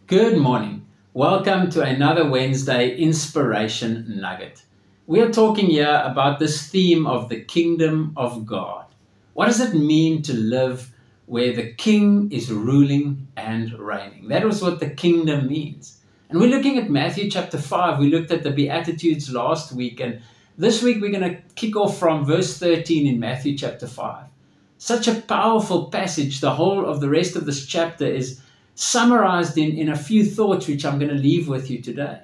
Good morning. Welcome to another Wednesday Inspiration Nugget. We are talking here about this theme of the kingdom of God. What does it mean to live where the king is ruling and reigning? That was what the kingdom means. And we're looking at Matthew chapter 5. We looked at the Beatitudes last week, and this week we're going to kick off from verse 13 in Matthew chapter 5. Such a powerful passage. The whole of the rest of this chapter is summarized in a few thoughts which I'm going to leave with you today.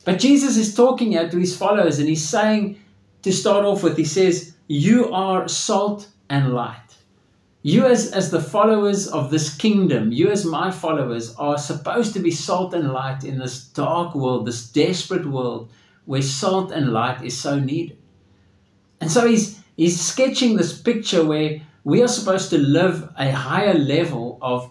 But Jesus is talking out to his followers, and he's saying, to start off with, he says, you are salt and light. You as the followers of this kingdom, you as my followers, are supposed to be salt and light in this dark world, this desperate world where salt and light is so needed. And so he's sketching this picture where we are supposed to live a higher level of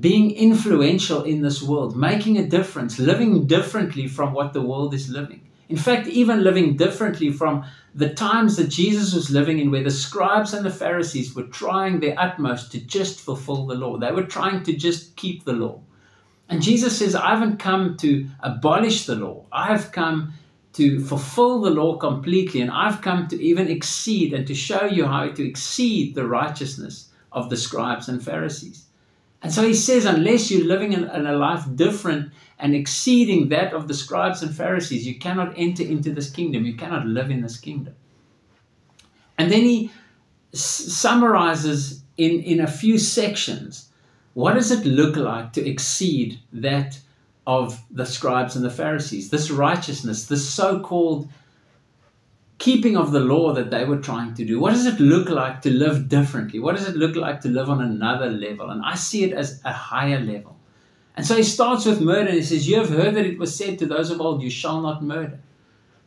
being influential in this world, making a difference, living differently from what the world is living. In fact, even living differently from the times that Jesus was living in, where the scribes and the Pharisees were trying their utmost to just fulfill the law. They were trying to just keep the law. And Jesus says, I haven't come to abolish the law. I've come to fulfill the law completely. And I've come to even exceed and to show you how to exceed the righteousness of the scribes and Pharisees. And so he says, unless you're living in a life different and exceeding that of the scribes and Pharisees, you cannot enter into this kingdom. You cannot live in this kingdom. And then he summarizes in a few sections, what does it look like to exceed that of the scribes and the Pharisees? This righteousness, this so-called keeping of the law that they were trying to do. What does it look like to live differently? What does it look like to live on another level? And I see it as a higher level. And so he starts with murder, and he says, you have heard that it was said to those of old, you shall not murder.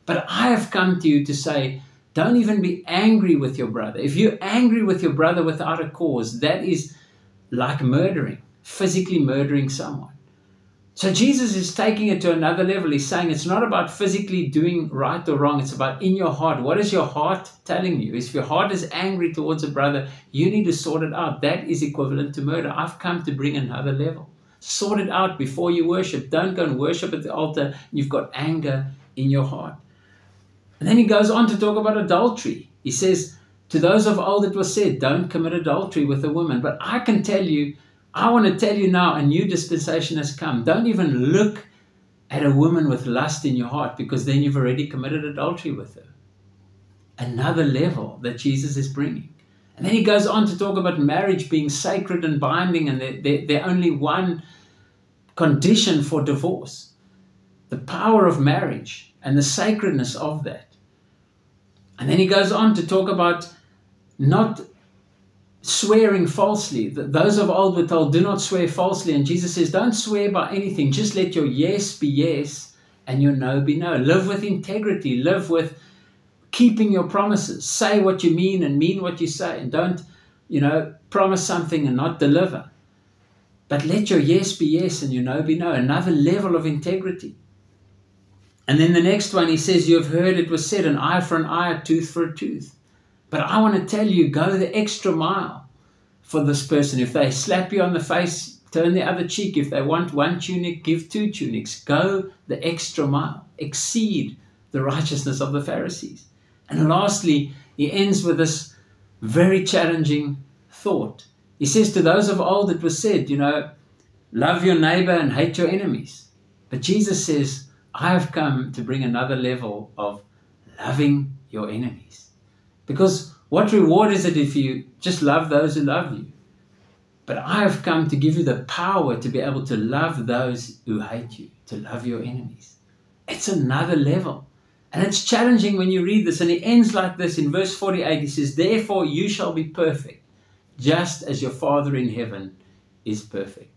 But I have come to you to say, don't even be angry with your brother. If you're angry with your brother without a cause, that is like murdering, physically murdering someone. So Jesus is taking it to another level. He's saying it's not about physically doing right or wrong. It's about in your heart. What is your heart telling you? If your heart is angry towards a brother, you need to sort it out. That is equivalent to murder. I've come to bring another level. Sort it out before you worship. Don't go and worship at the altar. You've got anger in your heart. And then he goes on to talk about adultery. He says, to those of old it was said, don't commit adultery with a woman. But I can tell you, I want to tell you now, a new dispensation has come. Don't even look at a woman with lust in your heart, because then you've already committed adultery with her. Another level that Jesus is bringing. And then he goes on to talk about marriage being sacred and binding, and they're only one condition for divorce. The power of marriage and the sacredness of that. And then he goes on to talk about not swearing falsely. Those of old were told, do not swear falsely. And Jesus says, don't swear by anything. Just let your yes be yes and your no be no. Live with integrity. Live with keeping your promises. Say what you mean and mean what you say. And don't, promise something and not deliver. But let your yes be yes and your no be no. Another level of integrity. And then the next one, he says, you have heard it was said, an eye for an eye, a tooth for a tooth. But I want to tell you, go the extra mile for this person. If they slap you on the face, turn the other cheek. If they want one tunic, give two tunics. Go the extra mile. Exceed the righteousness of the Pharisees. And lastly, he ends with this very challenging thought. He says, to those of old it was said, love your neighbor and hate your enemies. But Jesus says, I have come to bring another level of loving your enemies. Because what reward is it if you just love those who love you? But I have come to give you the power to be able to love those who hate you, to love your enemies. It's another level. And it's challenging when you read this. And he ends like this in verse 48. He says, therefore you shall be perfect, just as your Father in heaven is perfect.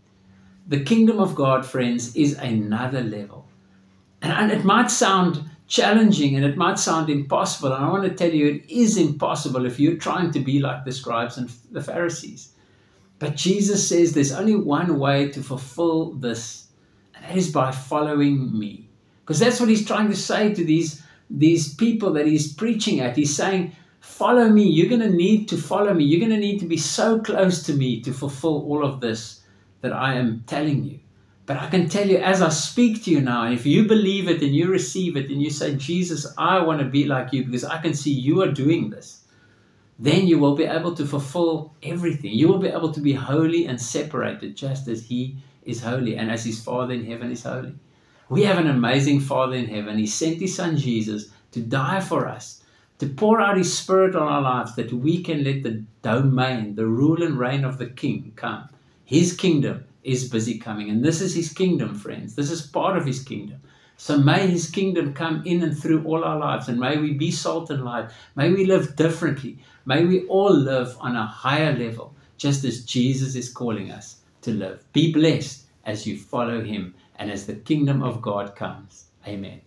The kingdom of God, friends, is another level. And it might sound challenging and it might sound impossible. And I want to tell you, it is impossible if you're trying to be like the scribes and the Pharisees. But Jesus says there's only one way to fulfill this, and that is by following me. Because that's what he's trying to say to these people that he's preaching at. He's saying, follow me. You're going to need to follow me. You're going to need to be so close to me to fulfill all of this that I am telling you. But I can tell you, as I speak to you now, if you believe it and you receive it and you say, Jesus, I want to be like you because I can see you are doing this, then you will be able to fulfill everything. You will be able to be holy and separated just as He is holy and as His Father in heaven is holy. We have an amazing Father in heaven. He sent His Son Jesus to die for us, to pour out His Spirit on our lives, that we can let the domain, the rule and reign of the King come. His kingdom is busy coming. And this is His kingdom, friends. This is part of His kingdom. So may His kingdom come in and through all our lives. And may we be salt and light. May we live differently. May we all live on a higher level, just as Jesus is calling us to live. Be blessed as you follow Him and as the kingdom of God comes. Amen.